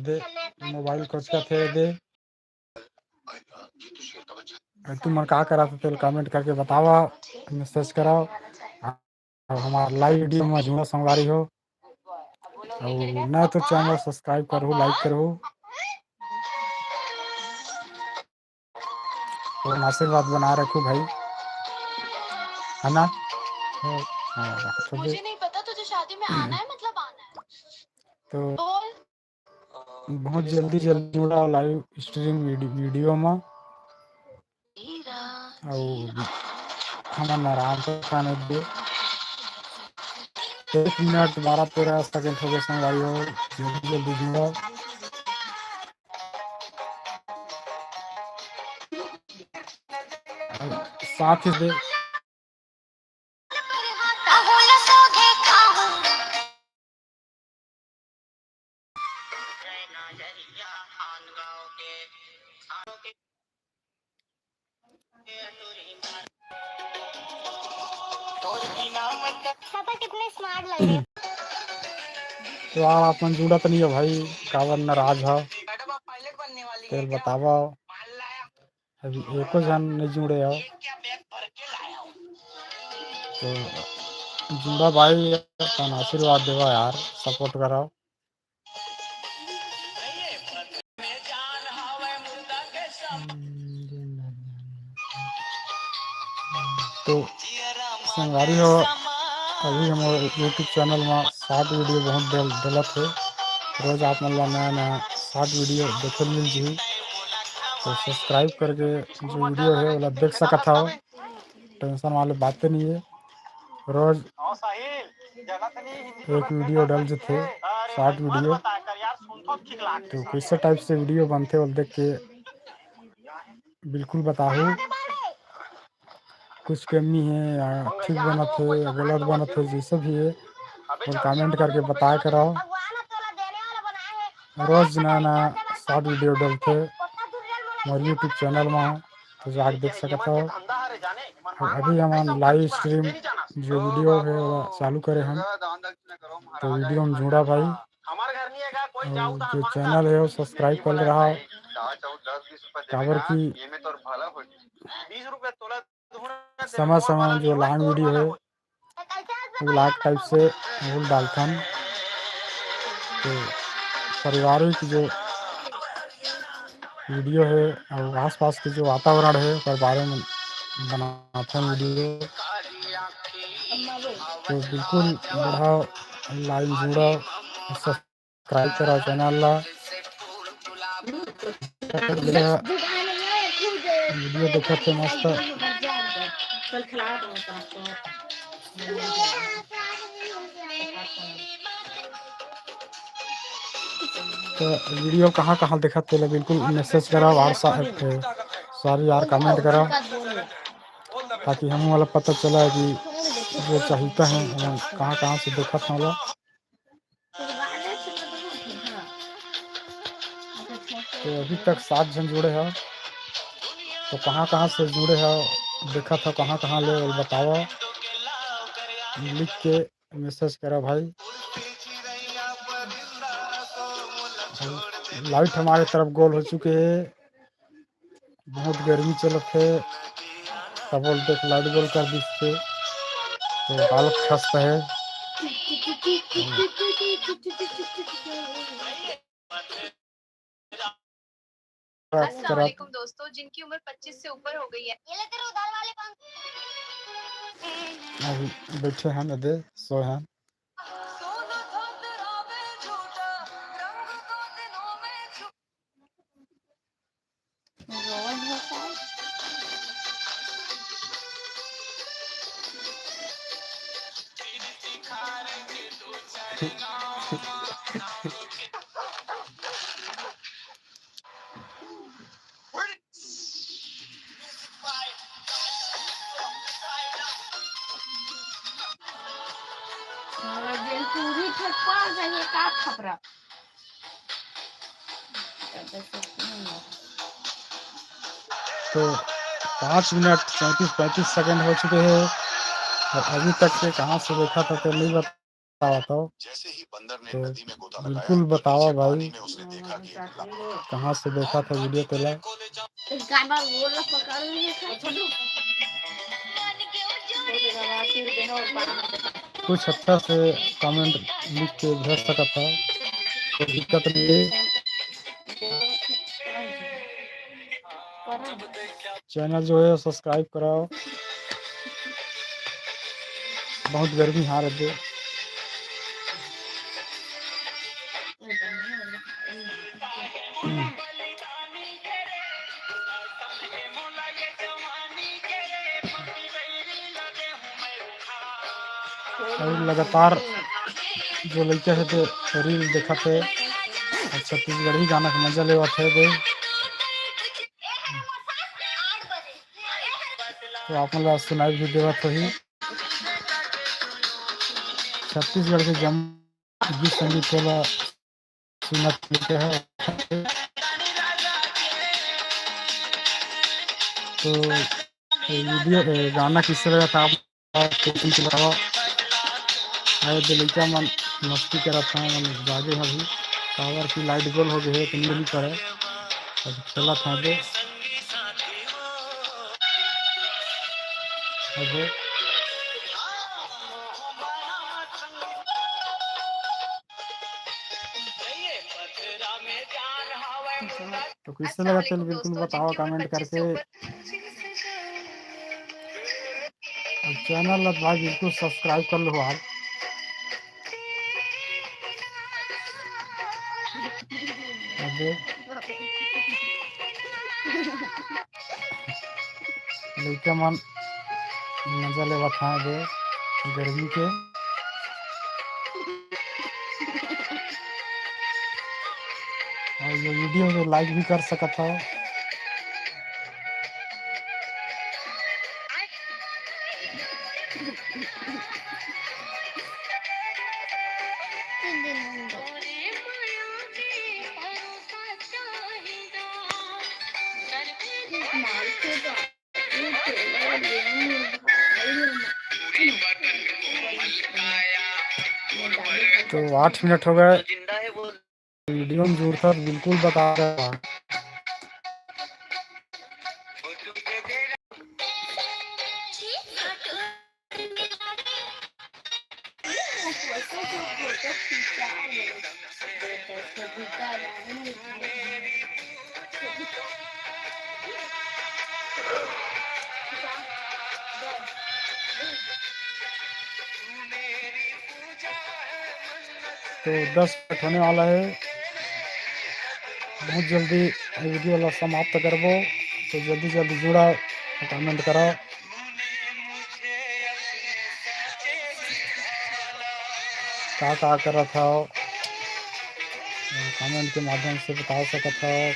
दे mobile खोज का थे दे तुम का करा तो कमेंट करके बतावा, मैसेज कराओ और हमारा लाइव वीडियो में जुड़ा संगवारी हो और ना तो चैनल सब्सक्राइब करो, लाइक करो और आशीर्वाद बना रखो भाई, है ना। तो मुझे नहीं पता तुझे शादी में आना है, मतलब आना है तो बहुत जल्दी जुड़ा लाइव स्ट्रीम वीडियो में और हमारा नारायण तो खाने दे 1 मिनट 12-13 सेकंड हो गए संगवारी हो, जल्दी जल्दी जुड़ो। साथ ही दे कितने स्मार्ट लगे तो यार अपन जुड़ा तो नहीं है भाई, कावर नाराज है तेल बतावा, अभी एको जन नहीं जुड़े हो तो जुड़ा भाई, अपन आशीर्वाद देवा यार, सपोर्ट करो। तो संगवारी हो अभी हमारे यूट्यूब चैनल में शॉर्ट वीडियो बहुत डलत है, रोज आप मतलब नया नया शॉर्ट वीडियो देखे मिल जी, तो सब्सक्राइब करके जो वीडियो है वो देख सकता हो, टेंशन वाले बातें नहीं है। रोज एक वीडियो डल थे शॉर्ट वीडियो, तो कैसे टाइप से वीडियो बनते वो देख के बिल्कुल बताओ, कुछ कमी है या ठीक बनत है या गलत बनत है, जैसे भी है और कमेंट करके बताया करो। रोज नया नया शॉर्ट वीडियो डलते हमारे यूट्यूब चैनल में, तो जाकर देख सकते हो। अभी हम लाइव स्ट्रीम जो वीडियो है वो चालू करे हम, तो वीडियो में जुड़ा भाई और जो चैनल है वो सब्सक्राइब कर रहा, काबर की समय समय जो लॉन्ग वीडियो है वो ब्लॉग टाइप से भूल डालथन, तो पारिवारिक जो वीडियो है और आसपास के जो वातावरण है उसके बारे में बनाते हैं वीडियो, तो बिल्कुल बढ़ाओ, लाइन जुड़ो, सब्सक्राइब करो चैनल ला, वीडियो देखते थे मस्त। तो वीडियो कहाँ कहाँ देखते थे बिल्कुल मैसेज करो और सॉरी यार कमेंट करो, ताकि हम वाला पता चला कि जो चाहता है हम कहाँ कहाँ से देखा था वाला। तो अभी तक 7 जन जुड़े हैं, तो कहाँ कहाँ से जुड़े हैं देखा था, कहाँ कहाँ ले बताओ, लिख के मैसेज करो भाई। लाइट हमारे तरफ गोल हो चुके हैं, बहुत गर्मी चलत है, सब बोलते लाइट गोल कर दीजिए, तो हालत खस्ता है। अस्सलामुअलैकुम दोस्तों, जिनकी उम्र 25 से ऊपर हो गई है, ये ले तेरे उधार वाले अभी बैठे हैं नदे सोए हैं। तो 5 मिनट 34-35 सेकंड हो चुके हैं और अभी तक से कहाँ से देखा था तो नहीं बता बताओ तो बिल्कुल बताओ भाई कहाँ से देखा था वीडियो तेला। कुछ अच्छा से कमेंट लिख के भेज सकता था, कोई दिक्कत नहीं है। चैनल जो है सब्सक्राइब कराओ। बहुत गर्मी हार है। और लगातार जो लड़के है तो रील देखा थे, छत्तीसगढ़ी गाना का मजा ले थे दे। तो आप लोग सुनाई भी देवा तो ही छत्तीसगढ़ के जम गीत संगीत वाला सुनत लेते हैं। तो वीडियो गाना किस तरह था आप चलावा लड़का मन मस्ती करा था मन जागे अभी पावर की लाइट गोल हो गए तो नहीं करे अब चला था दे तो किससे लगा चल बिल्कुल बताओ कमेंट करके। चैनल भाई बिल्कुल सब्सक्राइब कर लो आप। लड़का मन मजा ले था दे गर्मी के। और ये वीडियो जो लाइक भी कर सकता था। तो 8 मिनट हो गए वीडियो में जोर था बिल्कुल बता रहा। तो 10 मिनट होने वाला है, बहुत जल्दी वीडियो ला समाप्त करबो। तो जल्दी जल्दी जुड़ा कमेंट करो। क्या कर रहा था कमेंट के माध्यम से बता सकता हो।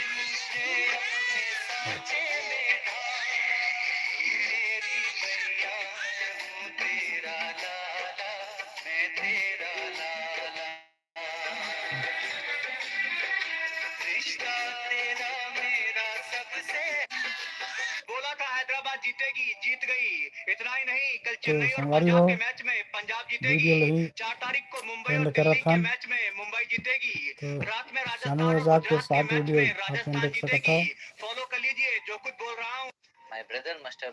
जीतेगी, जीत गई। इतना ही नहीं, कल तो चेन्नई और संगवारी पंजाब हो के मैच में पंजाब जीतेगी। वीडियो 4 तारीख को मुंबई एंड और करा दिल्ली था। के मैच में मुंबई जीतेगी। तो रात में चैनल राजस्थान में और जाके गुजरात के सात मैच वीडियो में आप राजस्थान देख सकता जीतेगी। हो। फॉलो कर लीजिए जो कुछ बोल रहा हूँ। My brother must have